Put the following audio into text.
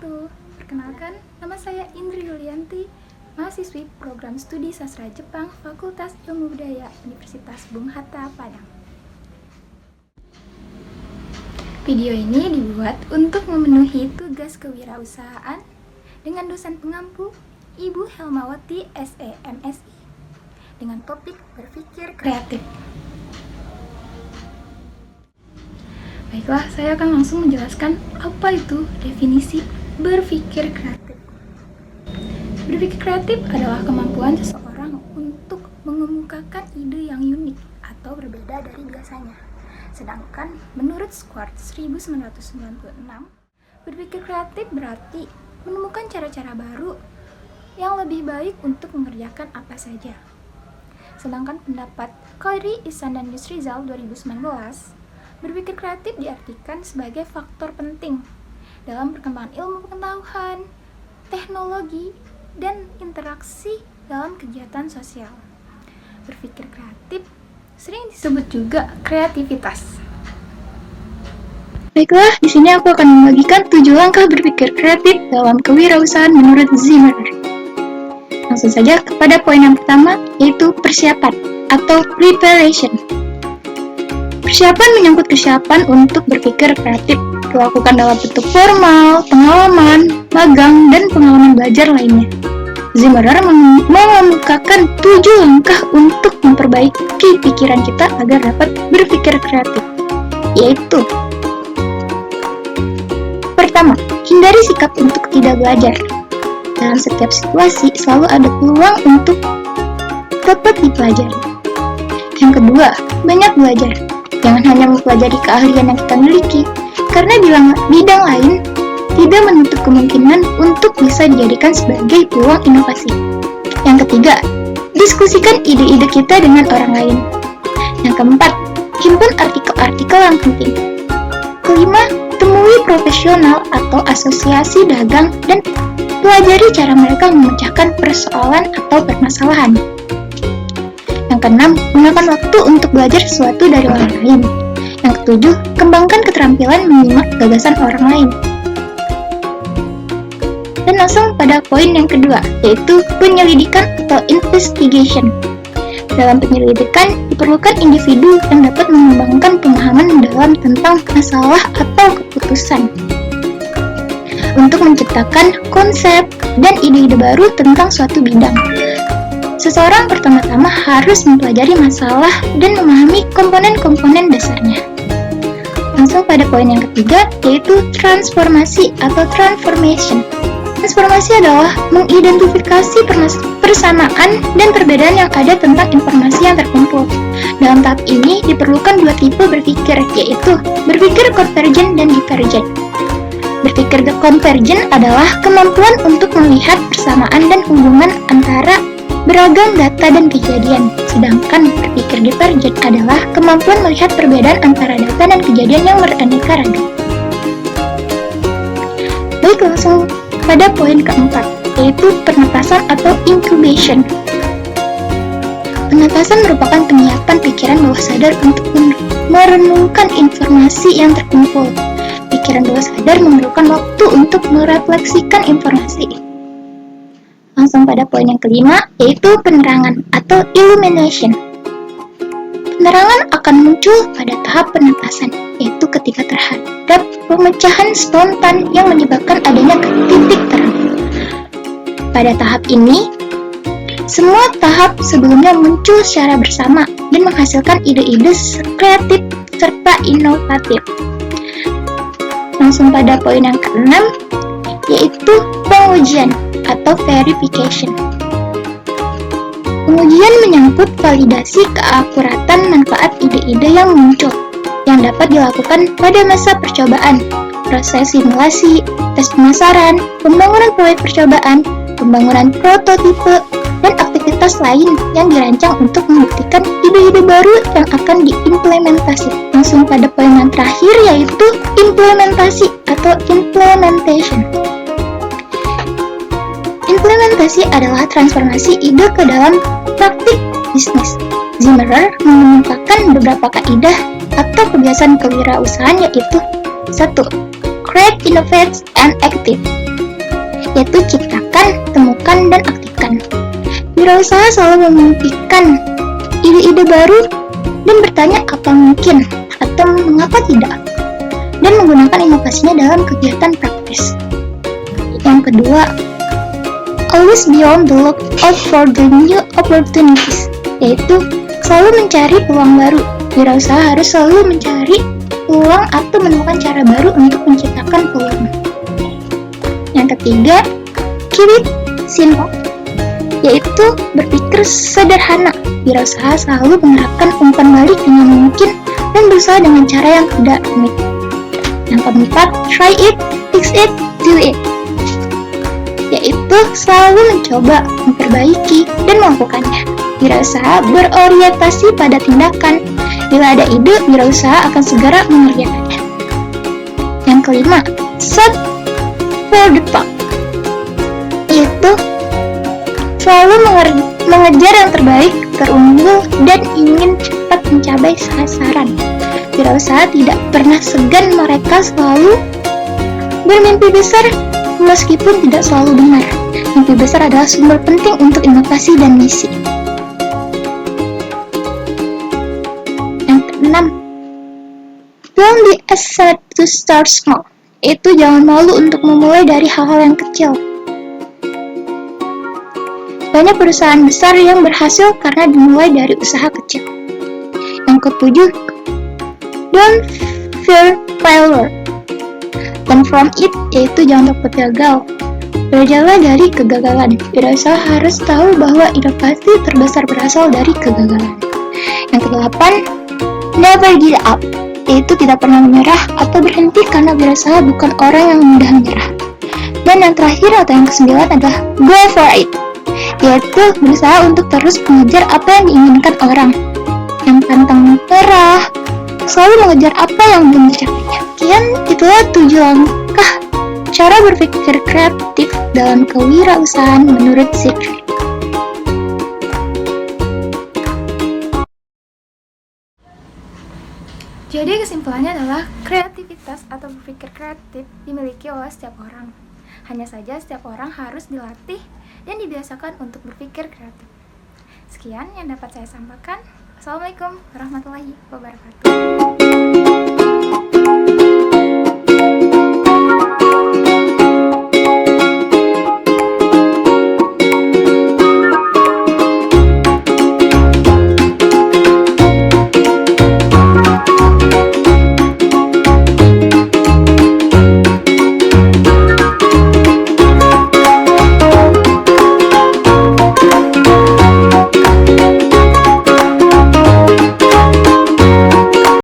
wabarakatuh. Perkenalkan, nama saya Indri Yulianti, mahasiswi program studi sastra Jepang Fakultas Ilmu Budaya Universitas Bung Hatta, Padang. Video ini dibuat untuk memenuhi tugas kewirausahaan dengan dosen pengampu Ibu Helmawati SE MSI dengan topik berpikir kreatif. Baiklah, saya akan langsung menjelaskan apa itu definisi berpikir kreatif. Berpikir kreatif adalah kemampuan seseorang untuk mengemukakan ide yang unik atau berbeda dari biasanya. Sedangkan menurut Schwartz 1996, berpikir kreatif berarti menemukan cara-cara baru yang lebih baik untuk mengerjakan apa saja. Sedangkan pendapat Khairy Ihsan dan Yusrizal 2019, berpikir kreatif diartikan sebagai faktor penting dalam perkembangan ilmu pengetahuan, teknologi, dan interaksi dalam kegiatan sosial. Berpikir kreatif sering disebut juga kreativitas. Baiklah, di sini aku akan membagikan 7 langkah berpikir kreatif dalam kewirausahaan menurut Zimmerer. Langsung saja kepada poin yang pertama, yaitu persiapan atau preparation. Persiapan menyangkut kesiapan untuk berpikir kreatif, dilakukan dalam bentuk formal, pengalaman, magang, dan pengalaman belajar lainnya. Zimmerer mengemukakan 7 langkah untuk memperbaiki pikiran kita agar dapat berpikir kreatif, yaitu: pertama, hindari sikap untuk tidak belajar. Dalam setiap situasi selalu ada peluang untuk dapat dipelajari. Yang kedua, banyak belajar. Jangan hanya mempelajari keahlian yang kita miliki, karena bidang lain tidak menutup kemungkinan untuk bisa dijadikan sebagai peluang inovasi. Yang ketiga, diskusikan ide-ide kita dengan orang lain. Yang keempat, himpun artikel-artikel yang penting. Kelima, temui profesional atau asosiasi dagang dan pelajari cara mereka memecahkan persoalan atau permasalahan. Yang keenam, gunakan waktu untuk belajar sesuatu dari orang lain. Yang ketujuh, kembangkan keterampilan menyimak gagasan orang lain. Dan langsung pada poin yang kedua, yaitu penyelidikan atau investigation. Dalam penyelidikan, diperlukan individu yang dapat mengembangkan pemahaman mendalam tentang masalah atau keputusan untuk menciptakan konsep dan ide-ide baru tentang suatu bidang. Seseorang pertama-tama harus mempelajari masalah dan memahami komponen-komponen dasarnya. Langsung pada poin yang ketiga, yaitu transformasi atau transformation. Transformasi adalah mengidentifikasi persamaan dan perbedaan yang ada tentang informasi yang terkumpul. Dalam tahap ini diperlukan 2 tipe berpikir, yaitu berpikir konvergen dan divergen. Berpikir konvergen adalah kemampuan untuk melihat persamaan dan hubungan antara beragam data dan kejadian, sedangkan berpikir divergen adalah kemampuan melihat perbedaan antara data dan kejadian yang beraneka ragam. Baik, langsung pada poin keempat, yaitu penetasan atau incubation. Penetasan merupakan penyiapan pikiran bawah sadar untuk merenungkan informasi yang terkumpul. Pikiran bawah sadar memerlukan waktu untuk merefleksikan informasi. Langsung pada poin yang kelima, yaitu penerangan atau illumination. Penerangan akan muncul pada tahap penetasan, yaitu ketika terhadap pemecahan spontan yang menyebabkan adanya titik terang. Pada tahap ini, semua tahap sebelumnya muncul secara bersama dan menghasilkan ide-ide kreatif serta inovatif. Langsung pada poin yang keenam, yaitu pengujian atau verification. Pengujian menyangkut validasi keakuratan manfaat ide-ide yang muncul, yang dapat dilakukan pada masa percobaan, proses simulasi, tes pemasaran, pembangunan proyek percobaan, pembangunan prototipe, dan aktivitas lain yang dirancang untuk membuktikan ide-ide baru yang akan diimplementasi. Langsung pada poin yang terakhir, yaitu implementasi atau implementation. Implementasi adalah transformasi ide ke dalam praktik bisnis. Zimmerer mengemukakan beberapa kaidah atau kebiasaan kewirausahaan, yaitu 1. Create, innovate, and active. yaitu ciptakan, temukan, dan aktifkan. Wirausaha selalu memimpikan ide-ide baru dan bertanya apa mungkin atau mengapa tidak, dan menggunakan inovasinya dalam kegiatan praktis. Yang kedua, always be on the lookout for the new opportunities, yaitu selalu mencari peluang baru. Wirausaha harus selalu mencari peluang atau menemukan cara baru untuk menciptakan peluang. Yang ketiga, keep it simple, yaitu berpikir sederhana. Wirausaha selalu menerapkan umpan balik dengan mungkin dan berusaha dengan cara yang tidak rumit. Yang keempat, try it, fix it, do it, yaitu selalu mencoba, memperbaiki, dan melakukannya. Wirausaha berorientasi pada tindakan. Bila ada ide, wirausaha akan segera mengerjakannya. Yang kelima, shoot for the top, yaitu selalu mengejar yang terbaik, terunggul, dan ingin cepat mencapai sasaran. Wirausaha tidak pernah segan, mereka selalu bermimpi besar meskipun tidak selalu benar. Mimpi besar adalah sumber penting untuk inovasi dan misi. Yang keenam, don't be afraid to start small, yaitu jangan malu untuk memulai dari hal-hal yang kecil. Banyak perusahaan besar yang berhasil karena dimulai dari usaha kecil. Yang ketujuh, don't fear failure, learn from it, yaitu jangan takut gagal. Belajarlah dari kegagalan. Wirausaha harus tahu bahwa inovasi terbesar berasal dari kegagalan. Yang kedelapan, never give up, yaitu tidak pernah menyerah atau berhenti, karena wirausaha bukan orang yang mudah menyerah. Dan yang terakhir atau yang kesembilan adalah go for it, yaitu berusaha untuk terus mengejar apa yang diinginkan orang. Yang pantang menyerah, selalu mengejar apa yang belum tercapainya. Sekian, itulah 7 langkah cara berpikir kreatif dalam kewirausahaan menurut Siegfried. Jadi kesimpulannya adalah kreativitas atau berpikir kreatif dimiliki oleh setiap orang. Hanya saja setiap orang harus dilatih dan dibiasakan untuk berpikir kreatif. Sekian yang dapat saya sampaikan. Assalamualaikum warahmatullahi wabarakatuh.